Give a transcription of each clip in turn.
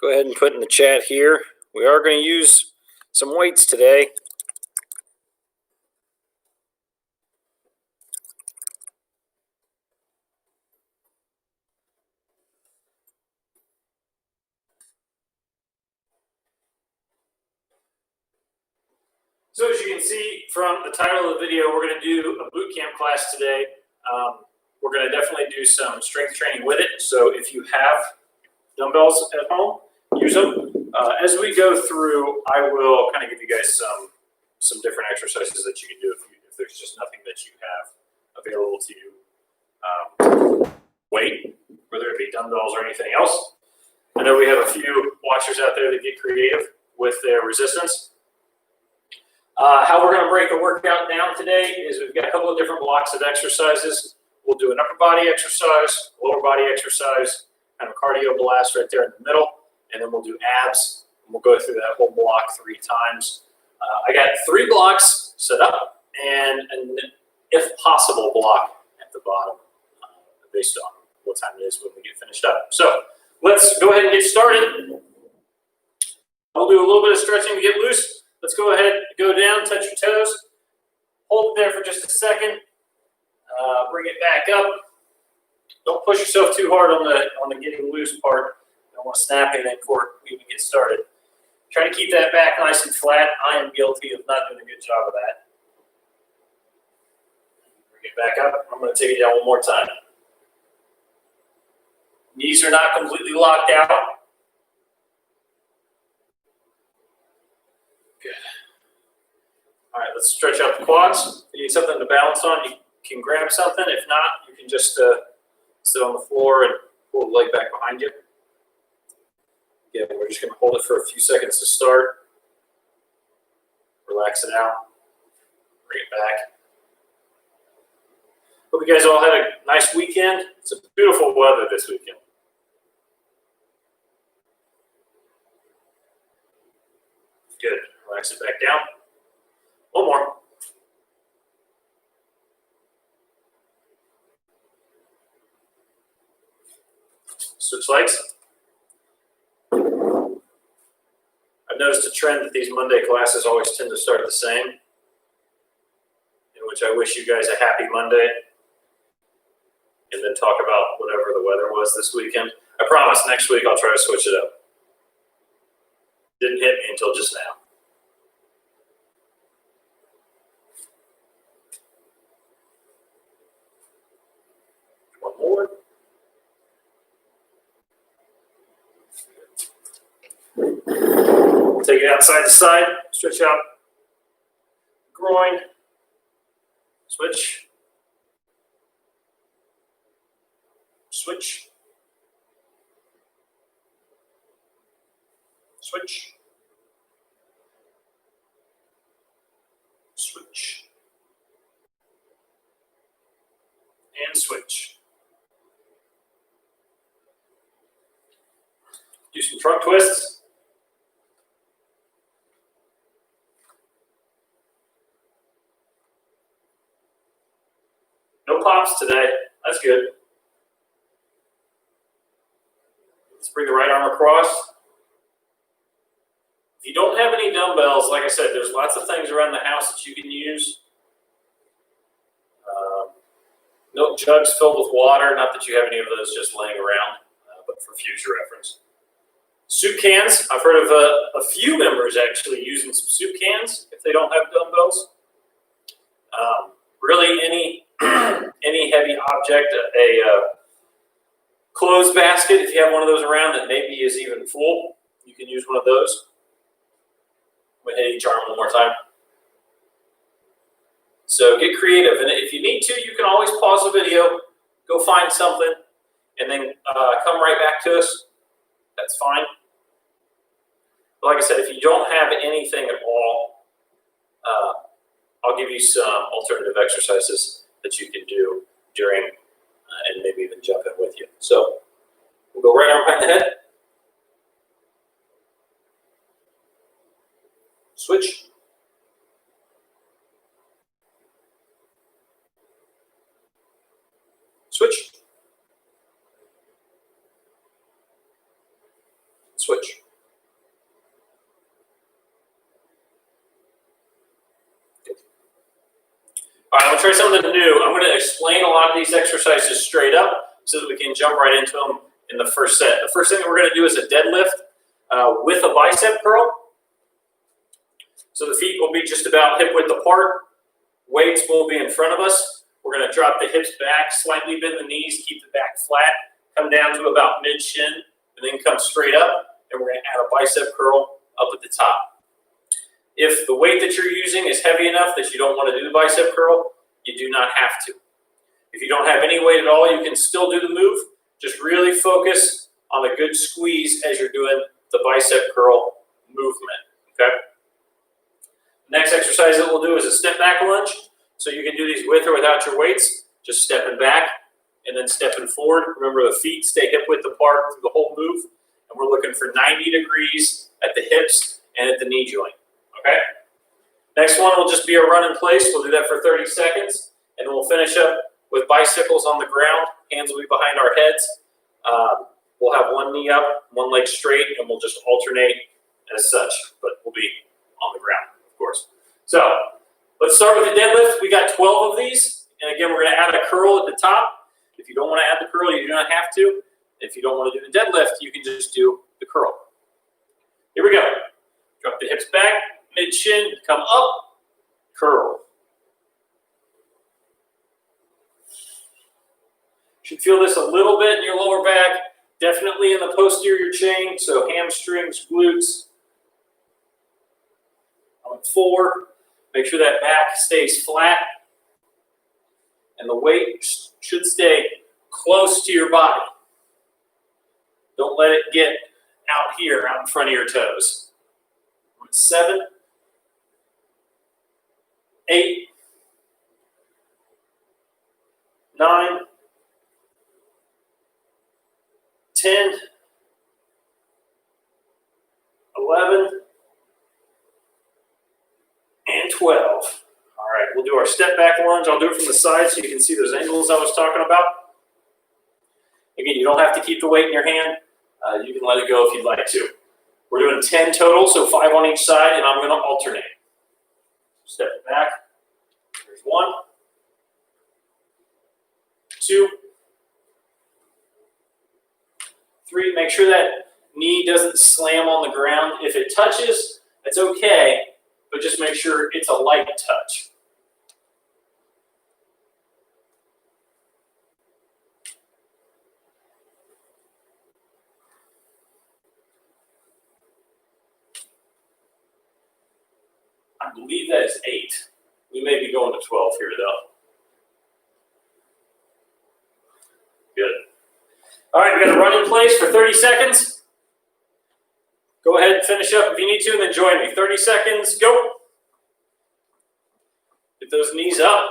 Go ahead and put in the chat here. We are going to use some weights today. So as you can see from the title of the video, we're going to do a boot camp class today. We're going to definitely do some strength training with it. So if you have dumbbells at home, use them. As we go through, I will kind of give you guys some different exercises that you can do if there's just nothing that you have available to you. Weight, whether it be dumbbells or anything else. I know we have a few watchers out there that get creative with their resistance. How we're going to break the workout down today is we've got a couple of different blocks of exercises. We'll do an upper body exercise, lower body exercise, kind of cardio blast right there in the middle, and then we'll do abs. And we'll go through that whole block 3 times. I got 3 blocks set up and an, if possible, block at the bottom based on what time it is when we get finished up. So let's go ahead and get started. We'll do a little bit of stretching to get loose. Let's go ahead, go down, touch your toes. Hold it there for just a second. Bring it back up. Don't push yourself too hard on the getting loose part. You don't want to snap anything before we even get started. Try to keep that back nice and flat. I am guilty of not doing a good job of that. Bring it back up. I'm going to take it down one more time. Knees are not completely locked out. Good. All right, let's stretch out the quads. If you need something to balance on, you can grab something. If not, you can just sit on the floor and pull the leg back behind you. Again, we're just going to hold it for a few seconds to start. Relax it out. Bring it back. Hope you guys all had a nice weekend. It's a beautiful weather this weekend. Good. Relax it back down. One more. Switch legs. I've noticed a trend that these Monday classes always tend to start the same, in which I wish you guys a happy Monday, and then talk about whatever the weather was this weekend. I promise next week I'll try to switch it up. Didn't hit me until just now. One more. Take it outside to side, stretch out groin, switch, switch, switch, switch, and switch. Do some trunk twists. No pops today. That's good. Let's bring the right arm across. If you don't have any dumbbells, like I said, there's lots of things around the house that you can use. Milk jugs filled with water. Not that you have any of those just laying around, but for future reference. Soup cans. I've heard of a few members actually using some soup cans if they don't have dumbbells. Really, any heavy object, a clothes basket, if you have one of those around that maybe is even full, you can use one of those. I'm going to hit each arm one more time. So get creative, and if you need to, you can always pause the video, go find something, and then come right back to us. That's fine. But like I said, if you don't have anything at all, I'll give you some alternative exercises that you can do during and maybe even jump in with you. So we'll go right arm behind the head. Switch. Switch. Switch. want to try something new. I'm going to explain a lot of these exercises straight up so that we can jump right into them in the first set. The first thing that we're going to do is a deadlift with a bicep curl. So the feet will be just about hip width apart. Weights will be in front of us. We're going to drop the hips back, slightly bend the knees, keep the back flat, come down to about mid-shin, and then come straight up. And we're going to add a bicep curl up at the top. If the weight that you're using is heavy enough that you don't want to do the bicep curl, you do not have to. If you don't have any weight at all, you can still do the move. Just really focus on a good squeeze as you're doing the bicep curl movement, okay? Next exercise that we'll do is a step back lunge. So you can do these with or without your weights, just stepping back and then stepping forward. Remember, the feet stay hip width apart through the whole move. And we're looking for 90 degrees at the hips and at the knee joint, okay? Next one will just be a run in place. We'll do that for 30 seconds. And we'll finish up with bicycles on the ground. Hands will be behind our heads. We'll have one knee up, one leg straight, and we'll just alternate as such. But we'll be on the ground, of course. So let's start with the deadlift. We got 12 of these. And again, we're going to add a curl at the top. If you don't want to add the curl, you do not have to. If you don't want to do the deadlift, you can just do the curl. Here we go. Drop the hips back, mid-shin, come up, curl. Should feel this a little bit in your lower back, definitely in the posterior chain, so hamstrings, glutes. On 4, make sure that back stays flat, and the weight should stay close to your body. Don't let it get out here, out in front of your toes. 7, 8, 9, 10, 11, and 12. All right, we'll do our step back lunge. I'll do it from the side so you can see those angles I was talking about. Again, you don't have to keep the weight in your hand. You can let it go if you'd like to. We're doing 10 total, so 5 on each side, and I'm going to alternate. Step back. There's 1, 2, 3. Make sure that knee doesn't slam on the ground. If it touches, it's okay, but just make sure it's a light touch. I believe that is 8. We may be going to 12 here, though. Good. All right, we're going to run in place for 30 seconds. Go ahead and finish up if you need to, and then join me. 30 seconds, go. Get those knees up.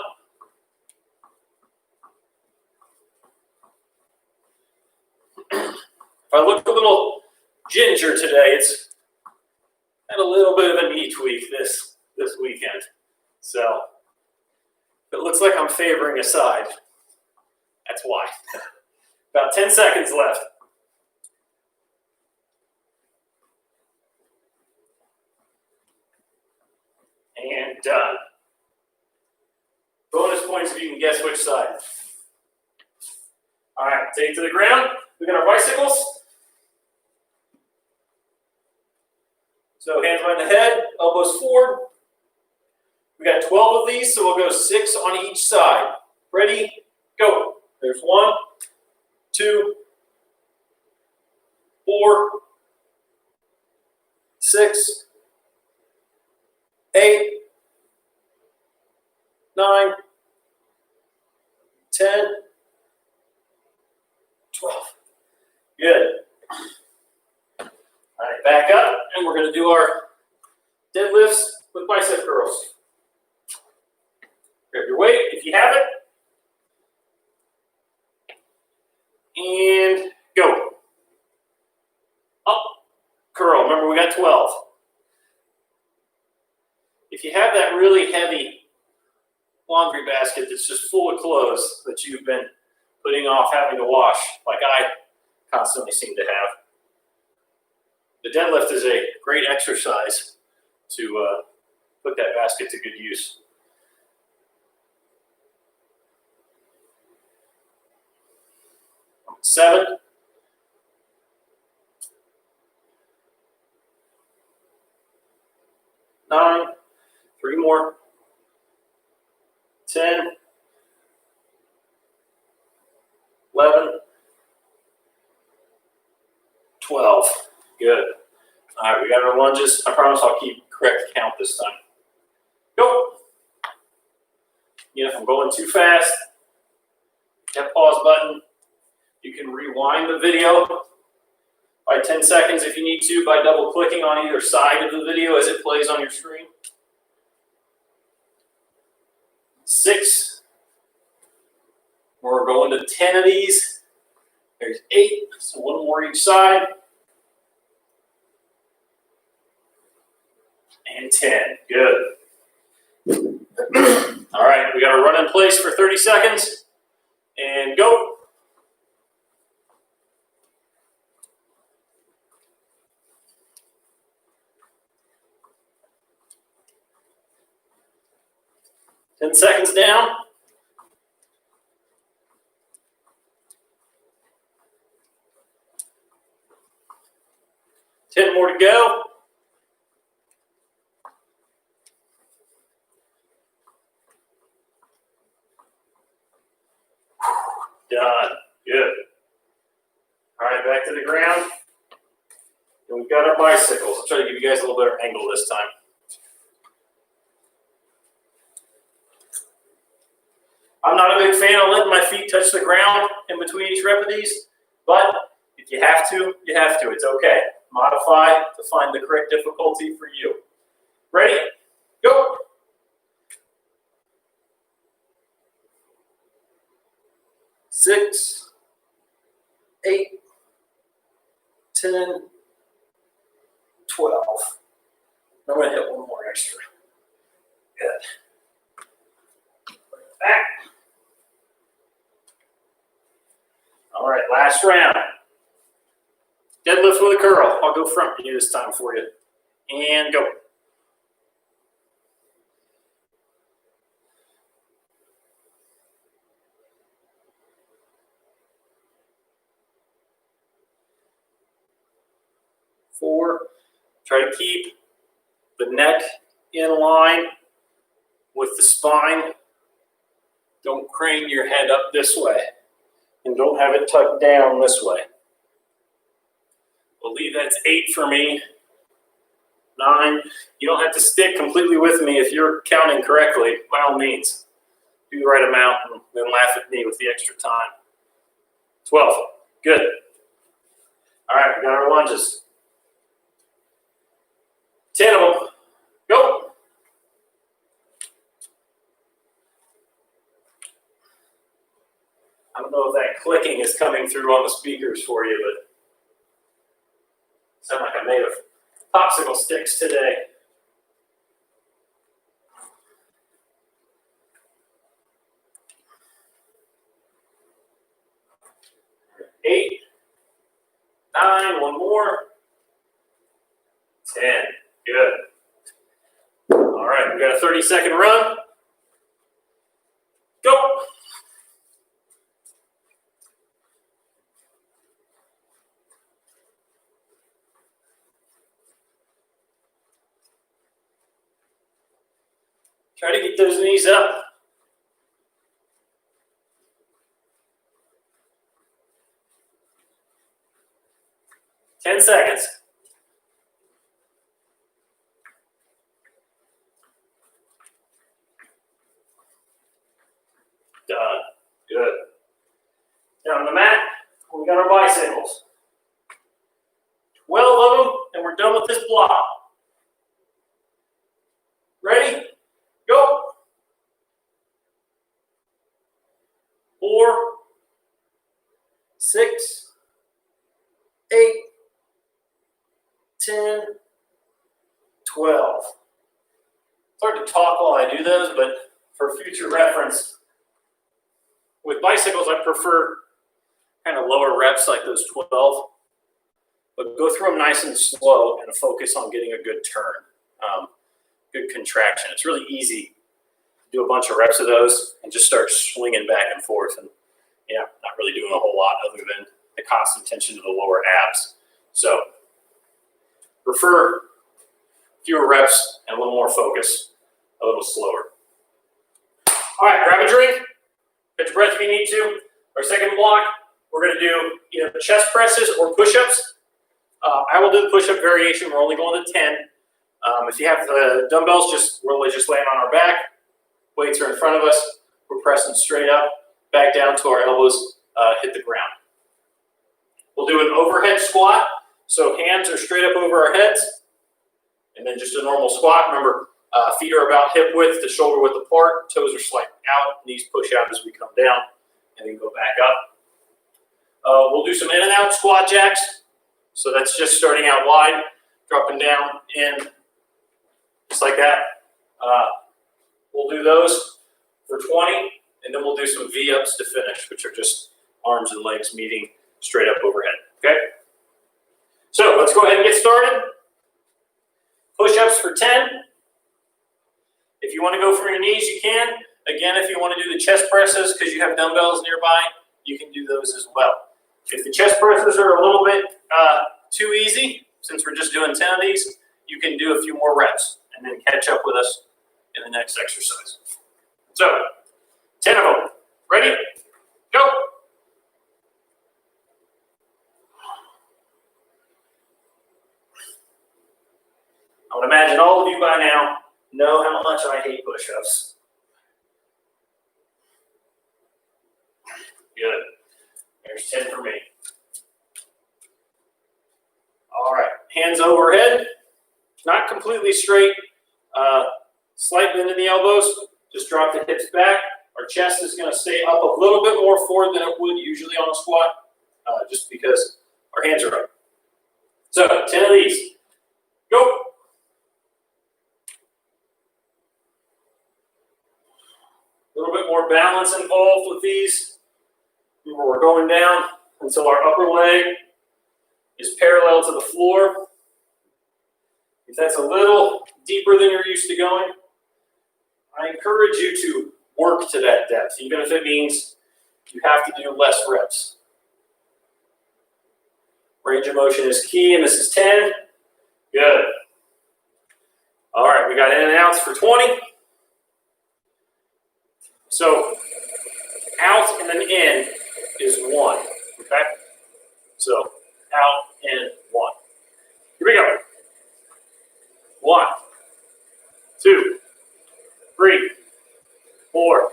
If I look a little ginger today, it's had a little bit of a knee tweak this weekend. So it looks like I'm favoring a side. That's why. About 10 seconds left. And done. Bonus points if you can guess which side. All right, take it to the ground. We got our bicycles. So hands behind the head, elbows forward. We got 12 of these, so we'll go 6 on each side. Ready, go. There's 1, 2, 4, 6, 8, 9, 10, 12. Good. All right, back up, and we're going to do our deadlifts with bicep curls. Grab your weight if you have it. And go. Up, curl. Remember, we got 12. If you have that really heavy laundry basket that's just full of clothes that you've been putting off having to wash, like I constantly seem to have, the deadlift is a great exercise to put that basket to good use. 7, 9, 3 more, 10, 11, 12. Good. All right, we got our lunges. I promise I'll keep correct count this time. Go. If I'm going too fast, hit pause button. You can rewind the video by 10 seconds if you need to by double clicking on either side of the video as it plays on your screen. 6. We're going to 10 of these. There's 8, so 1 more each side. And 10. Good. All right, we got to run in place for 30 seconds. And go. Ten seconds down. Ten more to go. Done. Good. All right, back to the ground. And we've got our bicycles. I'll try to give you guys a little better angle this time. I'm not a big fan of letting my feet touch the ground in between each rep of these, but if you have to, you have to. It's okay. Modify to find the correct difficulty for you. Ready? Go. Six, 8, 10, 12. I'm going to hit 1 more extra. Good. Back. All right, last round. Deadlift with a curl. I'll go front with you this time for you. And go. Four. Try to keep the neck in line with the spine. Don't crane your head up this way. And don't have it tucked down this way. I believe that's 8 for me. 9. You don't have to stick completely with me if you're counting correctly, by all means. Do the right amount and then laugh at me with the extra time. 12. Good. All right, we got our lunges. 10 of them. Go. I don't know if that clicking is coming through on the speakers for you, but sound like I made of popsicle sticks today. Eight, 9, 1 more. 10. Good. All right, we've got a 30-second run. Go. Try to get those knees up. Ten seconds. Done. Good. Down on the mat, we got our bicycles. 12 of them, and we're done with this block. Ready? Go. 4, 6, 8, 10, 12. It's hard to talk while I do those, but for future reference, with bicycles, I prefer kind of lower reps like those 12, but go through them nice and slow and focus on getting a good turn, good contraction. It's really easy to do a bunch of reps of those and just start swinging back and forth and, yeah, not really doing a whole lot other than the constant tension to the lower abs. So prefer fewer reps and a little more focus, a little slower. All right, grab a drink, catch your breath if you need to. Our second block, we're going to do either chest presses or push-ups. I will do the push-up variation. We're only going to 10. If you have the dumbbells, we're just laying on our back. Weights are in front of us. We're pressing straight up, back down to our elbows hit the ground. We'll do an overhead squat. So hands are straight up over our heads. And then just a normal squat. Remember, feet are about hip width to shoulder width apart. Toes are slightly out. Knees push out as we come down. And then go back up. We'll do some in and out squat jacks. So that's just starting out wide, dropping down, in, just like that. We'll do those for 20, and then we'll do some V-ups to finish, which are just arms and legs meeting straight up overhead, okay? So let's go ahead and get started. Push-ups for 10. If you want to go from your knees, you can. Again, if you want to do the chest presses because you have dumbbells nearby, you can do those as well. If the chest presses are a little bit too easy, since we're just doing 10 of these, you can do a few more reps and then catch up with us in the next exercise. So, 10 of them. Ready? Go. I would imagine all of you by now know how much I hate push-ups. Good. There's 10 for me. All right, hands overhead, not completely straight, slight bend in the elbows, just drop the hips back. Our chest is gonna stay up a little bit more forward than it would usually on a squat, just because our hands are up. So 10 of these, go. A little bit more balance involved with these. Remember, we're going down until our upper leg is parallel to the floor. If that's a little deeper than you're used to going, I encourage you to work to that depth, even if it means you have to do less reps. Range of motion is key, and this is 10. Good. All right, we got in and outs for 20. So out and then in is 1, okay? So out and 1. Here we go. 1, 2, 3, 4.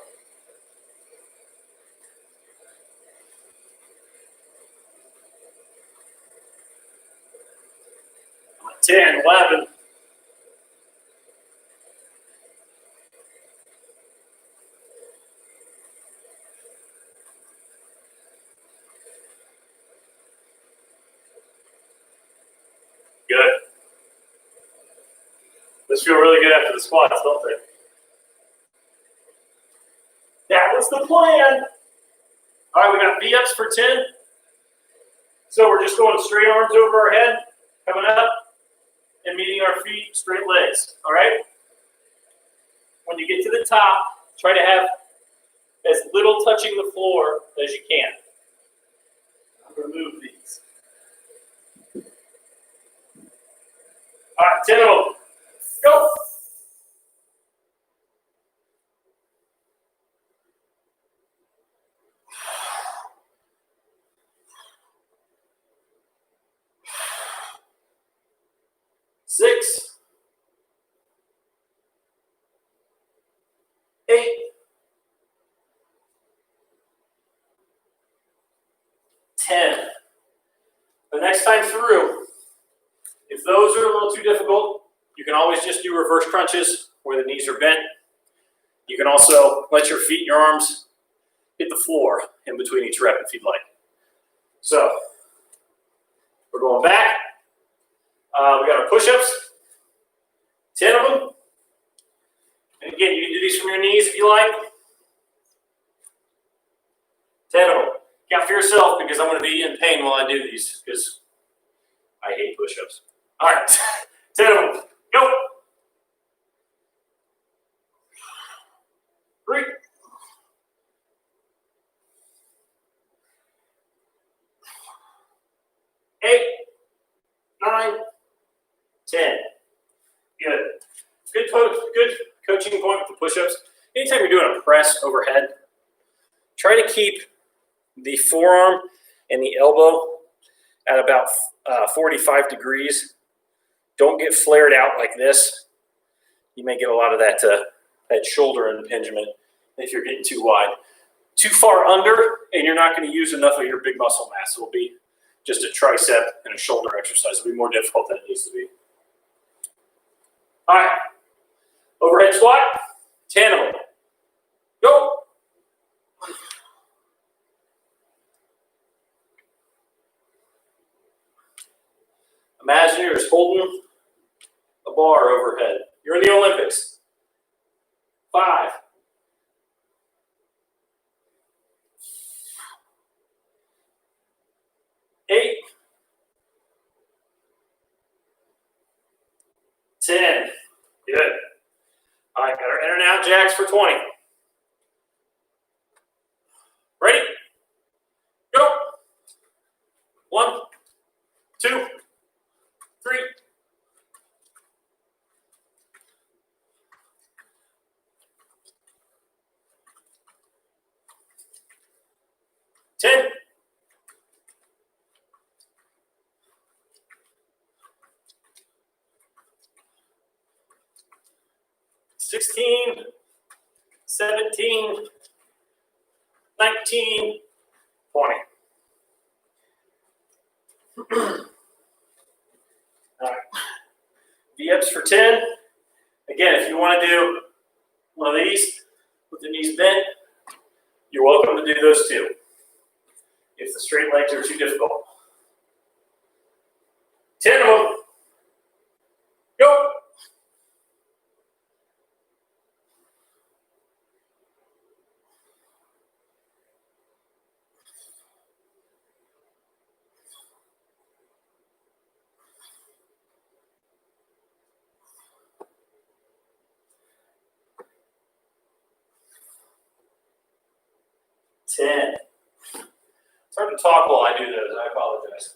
10, 11. Good. Those feel really good after the squats, don't they? That was the plan. All right, we got V-ups for 10. So we're just going straight arms over our head, coming up, and meeting our feet, straight legs, all right? When you get to the top, try to have as little touching the floor as you can. I'm going to move these. All right, 10 of them. Go. Six, 8, 10. The next time through, if those are a little too difficult, you can always just do reverse crunches where the knees are bent. You can also let your feet and your arms hit the floor in between each rep if you'd like. So we're going back. We got our push-ups, 10 of them. And again, you can do these from your knees if you like. 10 of them. Count for yourself because I'm going to be in pain while I do these because I hate push-ups. All right, 10 of them. Go. 3, 4, Good coaching point with the push-ups. Anytime you're doing a press overhead, try to keep the forearm and the elbow at about 45 degrees. Don't get flared out like this. You may get a lot of that shoulder impingement if you're getting too wide. Too far under, and you're not going to use enough of your big muscle mass. It will be just a tricep and a shoulder exercise. It'll be more difficult than it needs to be. All right. Overhead squat, 10 of them. Go. Imagine you're just holding a bar overhead. You're in the Olympics. 5. 8. 10. Good. All right, got our in and out jacks for 20. Ready? Go. 1, 2, 3. 10. 16, 17, 19, 20. All right. V-ups for 10. Again, if you want to do one of these with the knees bent, you're welcome to do those too, if the straight legs are too difficult. 10 of them. Go. It's hard to talk while I do those. I apologize.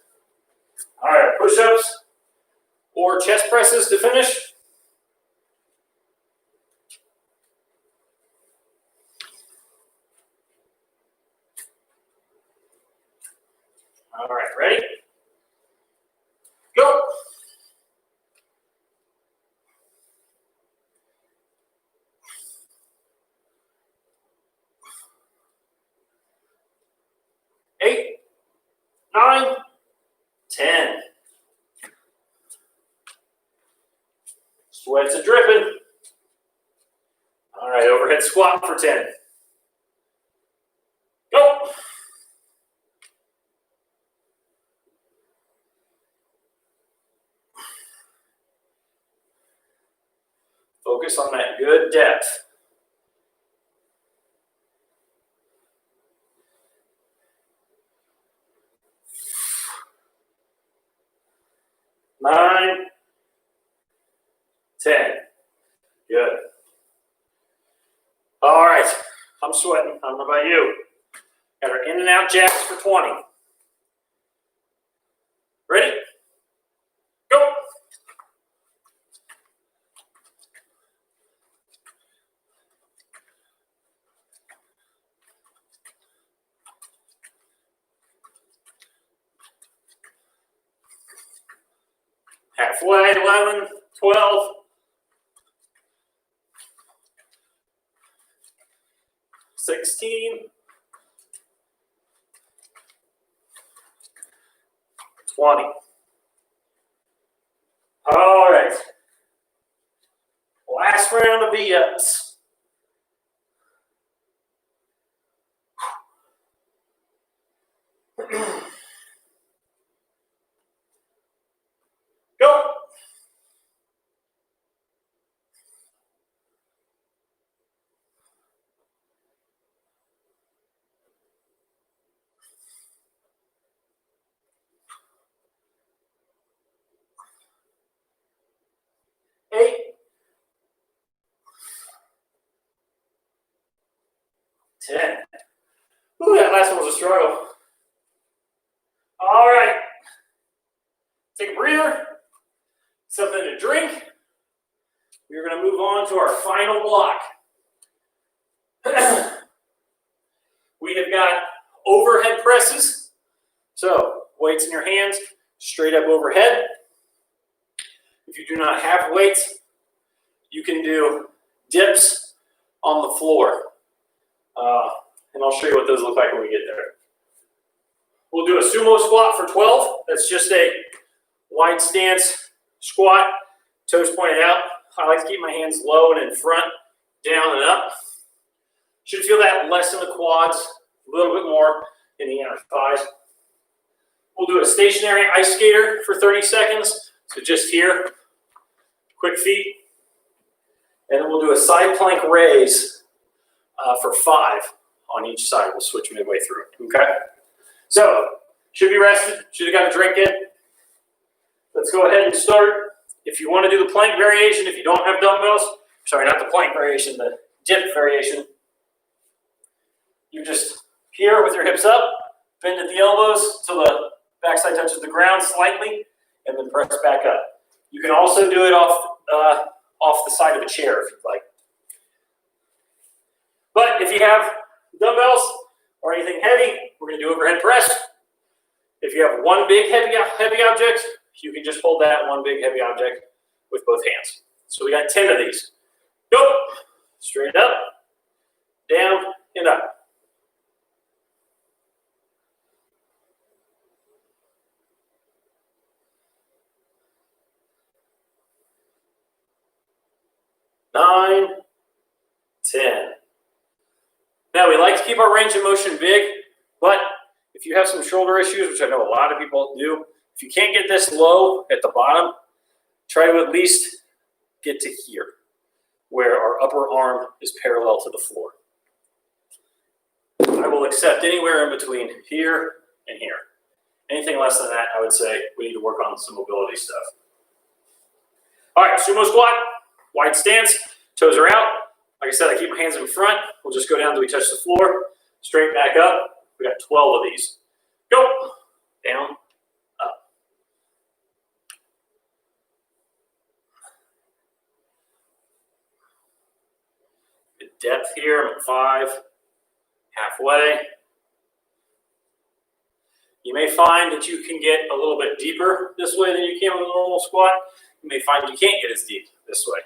All right, push-ups or chest presses to finish. All right, ready? Go. Eight, 9, 10. Sweats are dripping. All right, overhead squat for 10. Go. Focus on that good depth. Nine, 10. Good. All right. I'm sweating. I don't know about you. Got our in and out jacks for 20. Ready? Go. Halfway, 11, 12. 16. 20. All right. Last round of V-ups. Go. Eight. 10. Ooh, that last one was a struggle. All right. Take a breather. Something to drink. We're going to move to our final block. We have got overhead presses. So weights in your hands, straight up overhead. If you do not have weights, you can do dips on the floor. And I'll show you what those look like when we get there. We'll do a sumo squat for 12. That's just a wide stance squat, toes pointed out. I like to keep my hands low and in front, down and up. Should feel that less in the quads, a little bit more in the inner thighs. We'll do a stationary ice skater for 30 seconds. So just here, quick feet. And then we'll do a side plank raise for 5 on each side. We'll switch midway through, okay? So, should be rested, should have got a drink in. Let's go ahead and start. If you want to do the plank variation, if you don't have dumbbells, sorry, not the plank variation, the dip variation, you're just here with your hips up, bend at the elbows till the backside touches the ground slightly, and then press back up. You can also do it off the side of a chair if you'd like. But if you have dumbbells or anything heavy, we're going to do overhead press. If you have one big heavy object, you can just hold that one big heavy object with both hands. So we got 10 of these. Go. Straight up, down, and up. Nine, 10. Now, we like to keep our range of motion big, but if you have some shoulder issues, which I know a lot of people do, if you can't get this low at the bottom, try to at least get to here, where our upper arm is parallel to the floor. I will accept anywhere in between here and here. Anything less than that, I would say we need to work on some mobility stuff. All right, sumo squat, wide stance, toes are out. Like I said, I keep my hands in front. We'll just go down till we touch the floor. Straight back up. We got 12 of these. Go. Down. Up. Good depth here. I'm at 5. Halfway. You may find that you can get a little bit deeper this way than you can with a normal squat. You may find you can't get as deep this way.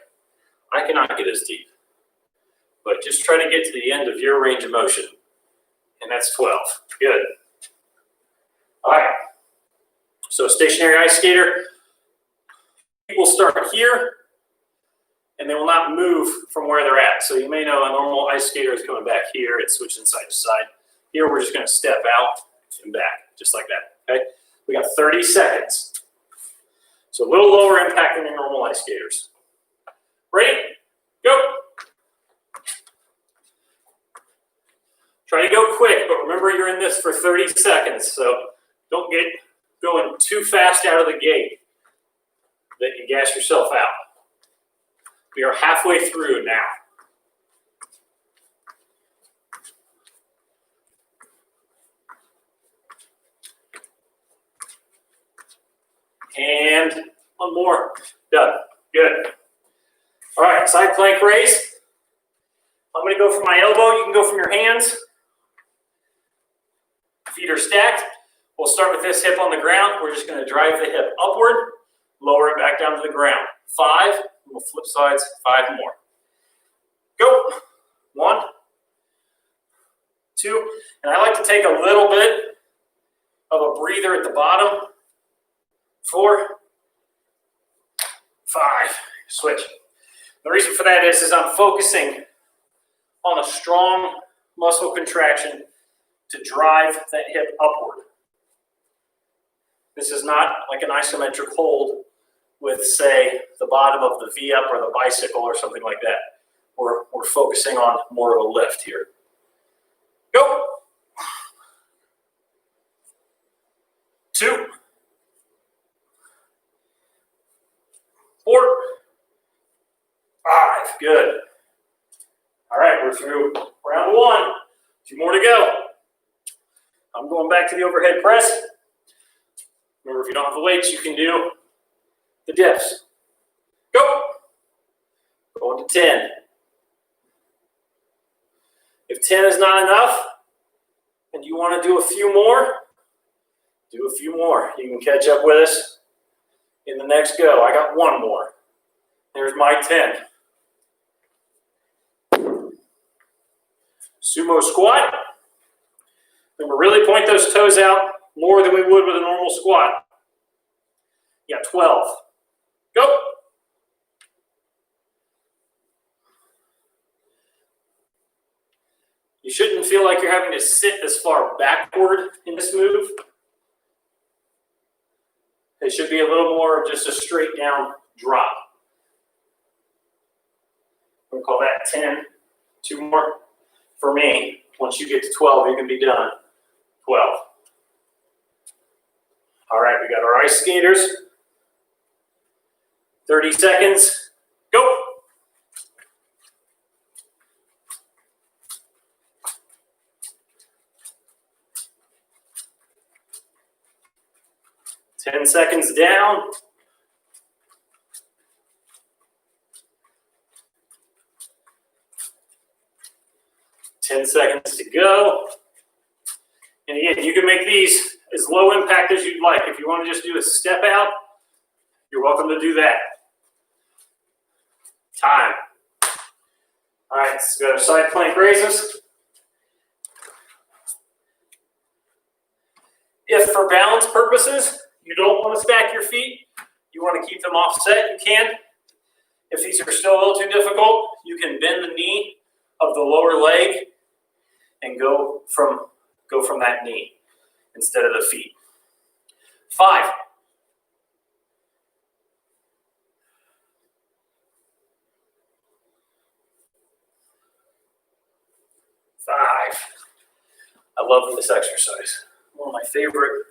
I cannot get as deep. But just try to get to the end of your range of motion. And that's 12. Good. All right. So stationary ice skater. We'll start here, and they will not move from where they're at. So you may know a normal ice skater is coming back here. It's switching side to side. Here we're just going to step out and back, just like that. Okay. We got 30 seconds. So a little lower impact than your normal ice skaters. Ready? Go. Try to go quick, but remember you're in this for 30 seconds, so don't get going too fast out of the gate that you gas yourself out. We are halfway through now. And one more. Done. Good. All right, side plank raise. I'm going to go from my elbow. You can go from your hands. Feet are stacked. We'll start with this hip on the ground. We're just going to drive the hip upward, lower it back down to the ground. 5. We'll flip sides. 5 more. Go. 1, 2. And I like to take a little bit of a breather at the bottom. 4, 5. Switch. The reason for that is I'm focusing on a strong muscle contraction to drive that hip upward. This is not like an isometric hold with, say, the bottom of the V-up or the bicycle or something like that. We're focusing on more of a lift here. Go. 2, 4, 5. Good. All right, we're through round 1. 2 more to go. I'm going back to the overhead press. Remember, if you don't have the weights, you can do the dips. Go. Going to 10. If 10 is not enough and you want to do a few more, do a few more. You can catch up with us in the next go. I got one more. There's my 10. Sumo squat. Remember, really point those toes out more than we would with a normal squat. Yeah, 12. Go. You shouldn't feel like you're having to sit this far backward in this move. It should be a little more of just a straight down drop. We'll call that 10. 2 more. For me, once you get to 12, you can be done. 12. All right, we got our ice skaters. 30 seconds. Go. Ten seconds down. Ten seconds to go. And again, you can make these as low impact as you'd like. If you want to just do a step out, you're welcome to do that. Time. All right, let's go to side plank raises. If for balance purposes, you don't want to stack your feet, you want to keep them offset, you can. If these are still a little too difficult, you can bend the knee of the lower leg and go from that knee instead of the feet. 5. 5. I love this exercise. One of my favorite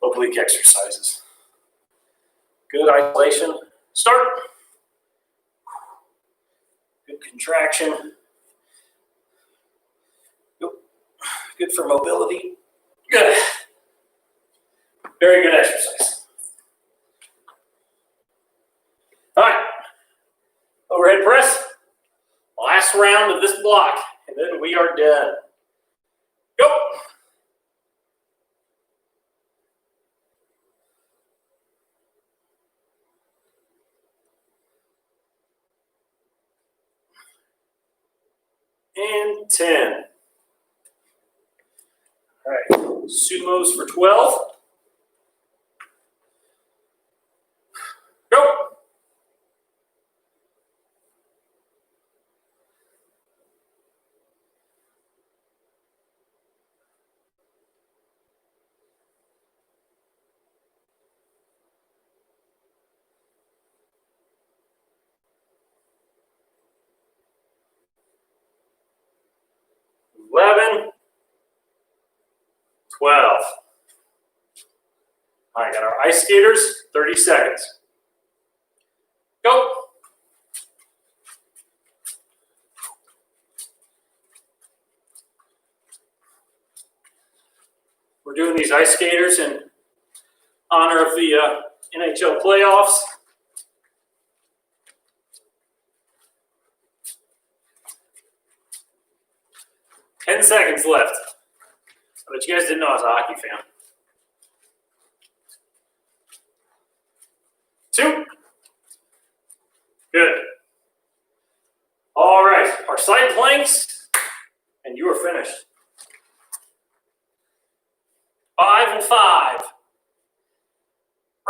oblique exercises. Good isolation. Start. Good contraction. Good for mobility. Good. Very good exercise. All right. Overhead press. Last round of this block, and then we are done. Go. And 10. All right, sumos for 12. Go. $11, $12. All right, got our ice skaters, 30 seconds. Go. We're doing these ice skaters in honor of the NHL playoffs. Ten seconds left. I bet you guys didn't know I was a hockey fan. 2. Good. All right, our side planks, and you are finished. 5 and 5.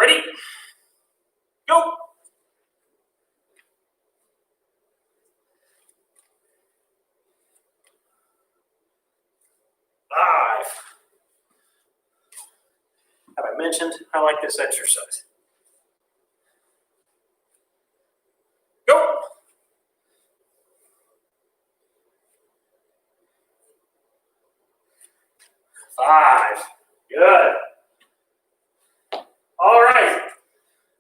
Ready? Go. 5. Have I mentioned I like this exercise? Go. 5. Good. All right.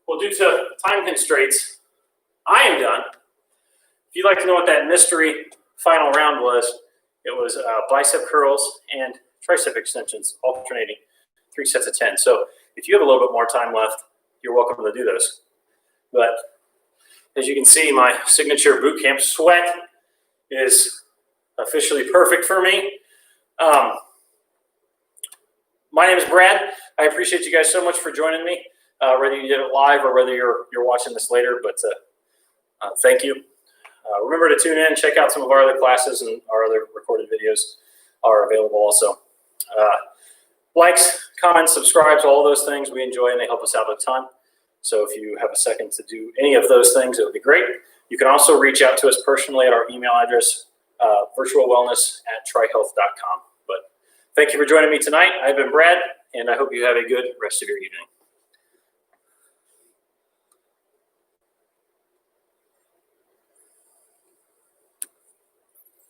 Well, due to time constraints, I am done. If you'd like to know what that mystery final round was, it was bicep curls and tricep extensions, alternating 3 sets of 10. So if you have a little bit more time left, you're welcome to do those. But As you can see, my signature boot camp sweat is officially perfect for me. My name is Brad. I appreciate you guys so much for joining me, whether you did it live or whether you're watching this later, but thank you. Remember to tune in, check out some of our other classes, and our other recorded videos are available also. Likes, comments, subscribes, all those things we enjoy, and they help us out a ton. So if you have a second to do any of those things, it would be great. You can also reach out to us personally at our email address, virtualwellness@trihealth.com. But thank you for joining me tonight. I've been Brad, and I hope you have a good rest of your evening.